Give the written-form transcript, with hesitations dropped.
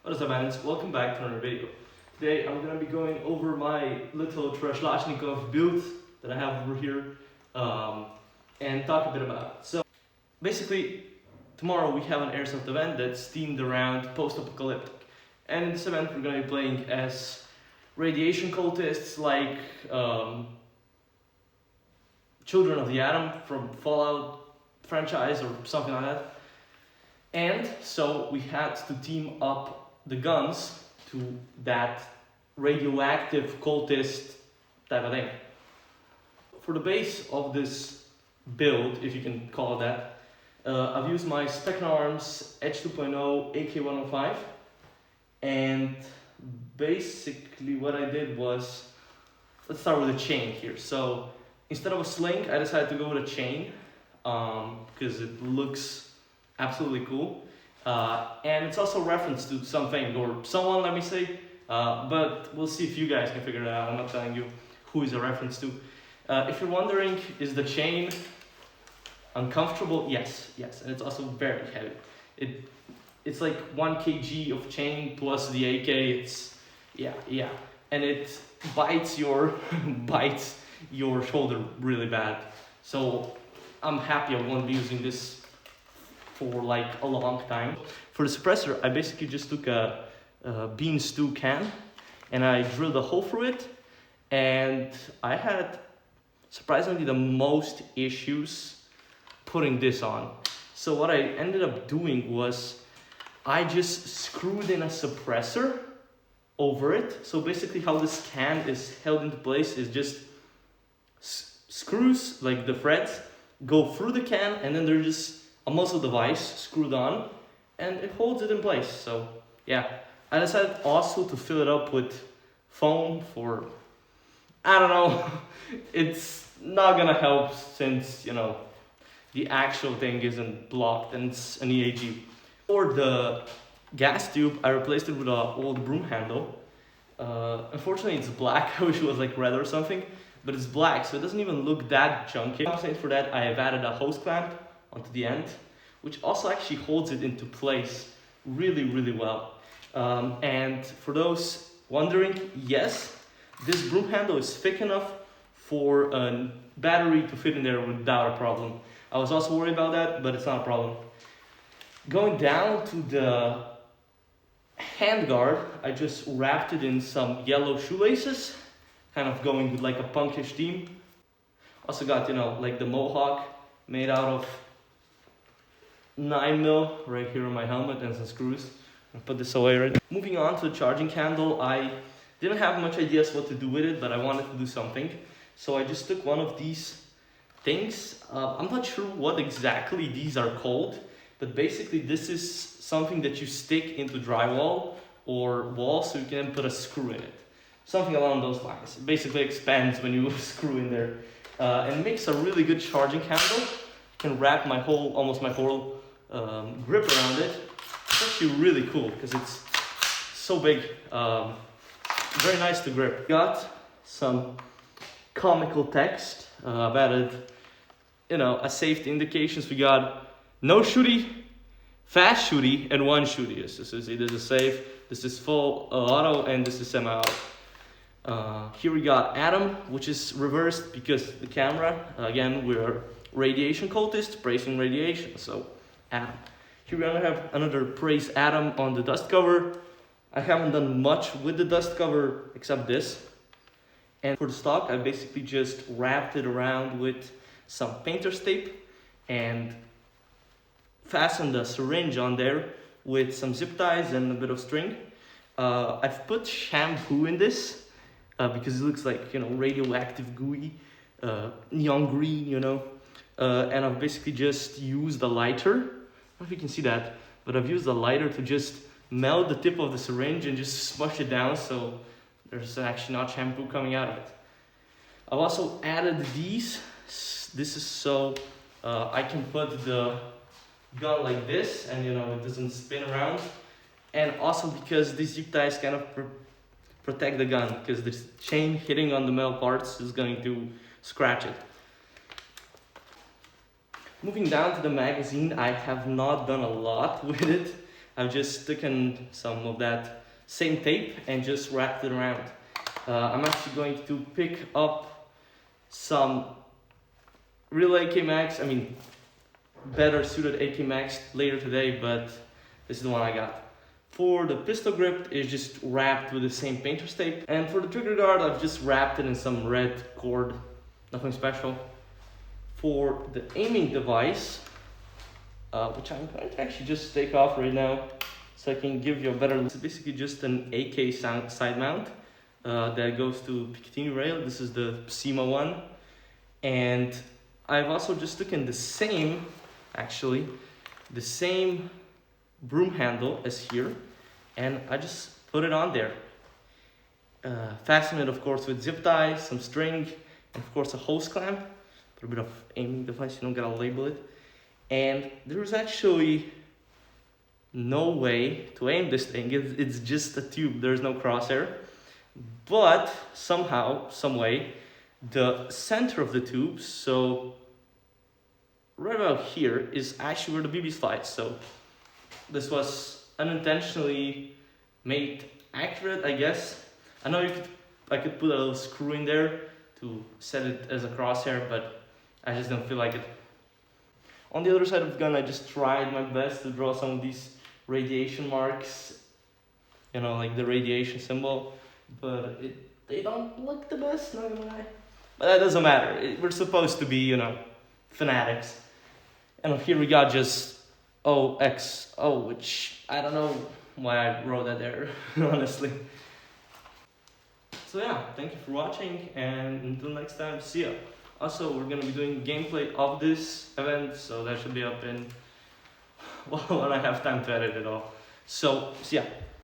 What is up, man? Welcome back to another video. Today I'm gonna be going over my little Trashlashnikov build that I have over here and talk a bit about it. So basically, tomorrow we have an airsoft event that's themed around post-apocalyptic, and in this event we're gonna be playing as radiation cultists like Children of the Atom from Fallout franchise or something like that. And so we had to team up the guns to that radioactive cultist type of thing. For the base of this build, if you can call it that, I've used my Spec Arms Edge 2.0 AK-105, and basically what I did was, let's start with a chain here. So instead of a sling, I decided to go with a chain because it looks absolutely cool. And it's also a reference to something or someone, let me say, but we'll see if you guys can figure it out. I'm not telling you who is a reference to. If you're wondering, is the chain uncomfortable? Yes, and it's also very heavy. It's like 1 kg of chain plus the AK. It's yeah, and it bites your shoulder really bad. So I'm happy I won't be using this for like a long time. For the suppressor, I basically just took a bean stew can and I drilled a hole through it, and I had surprisingly the most issues putting this on. So what I ended up doing was I just screwed in a suppressor over it. So basically how this can is held into place is just screws, like the threads, go through the can, and then they're just a muzzle device screwed on, and it holds it in place. So yeah, I decided also to fill it up with foam for, I don't know, it's not gonna help since, you know, the actual thing isn't blocked and it's an EAG. For the gas tube, I replaced it with an old broom handle. Unfortunately it's black. I wish it was like red or something, but it's black, so it doesn't even look that junky. For that, I have added a hose clamp onto the end, which also actually holds it into place really well. And for those wondering, yes, this broom handle is thick enough for a battery to fit in there without a problem. I was also worried about that, but it's not a problem. Going down to the handguard, I just wrapped it in some yellow shoelaces, kind of going with like a punkish theme. Also got, you know, like the mohawk made out of 9mm right here on my helmet and some screws. I'll put this away right now. Moving on to the charging candle, I didn't have much ideas what to do with it, but I wanted to do something. So I just took one of these things. I'm not sure what exactly these are called, but basically this is something that you stick into drywall or wall so you can put a screw in it. Something along those lines. It basically expands when you screw in there. And makes a really good charging candle. You can wrap almost my whole grip around it. It's actually really cool because it's so big. Very nice to grip. Got some comical text. I've added, you know, a safety indications. We got no shooty, fast shooty, and one shooty. This is safe. This is full auto, and this is semi-auto. Here we got Atom, which is reversed because the camera, again, we're radiation cultists, bracing radiation, so Atom. Here we're gonna have another Praise Atom on the dust cover. I haven't done much with the dust cover except this. And for the stock, I basically just wrapped it around with some painter's tape and fastened a syringe on there with some zip ties and a bit of string. I've put shampoo in this because it looks like, you know, radioactive gooey, neon green, you know. And I've basically just used a lighter. I don't know if you can see that, but I've used a lighter to just melt the tip of the syringe and just smush it down so there's actually not shampoo coming out of it. I've also added these. This is so I can put the gun like this and, you know, it doesn't spin around. And also because these zip ties kind of protect the gun, because the chain hitting on the metal parts is going to scratch it. Moving down to the magazine, I have not done a lot with it. I've just taken some of that same tape and just wrapped it around. I'm actually going to pick up some real AK Max, better suited AK Max later today, but this is the one I got. For the pistol grip, it's just wrapped with the same painter's tape. And for the trigger guard, I've just wrapped it in some red cord, nothing special. For the aiming device, which I'm going to actually just take off right now so I can give you a better look. It's basically just an AK side mount that goes to Picatinny rail. This is the SEMA one. And I've also just taken the same broom handle as here, and I just put it on there. Fasten it, of course, with zip ties, some string, and of course a hose clamp. Put a bit of aiming device, you don't gotta label it. And there's actually no way to aim this thing. It's just a tube, there's no crosshair. But somehow, some way, the center of the tube, so right about here, is actually where the BBs fly. So this was unintentionally made accurate, I guess. I know I could put a little screw in there to set it as a crosshair, but I just don't feel like it. On the other side of the gun, I just tried my best to draw some of these radiation marks, like the radiation symbol, but they don't look the best, not gonna lie. But that doesn't matter. We're supposed to be, fanatics. And here we got just OXO, which I don't know why I wrote that there, honestly. So yeah, thank you for watching, and until next time, see ya. Also, we're gonna be doing gameplay of this event, so that should be up in, when I have time to edit it all. So, see ya.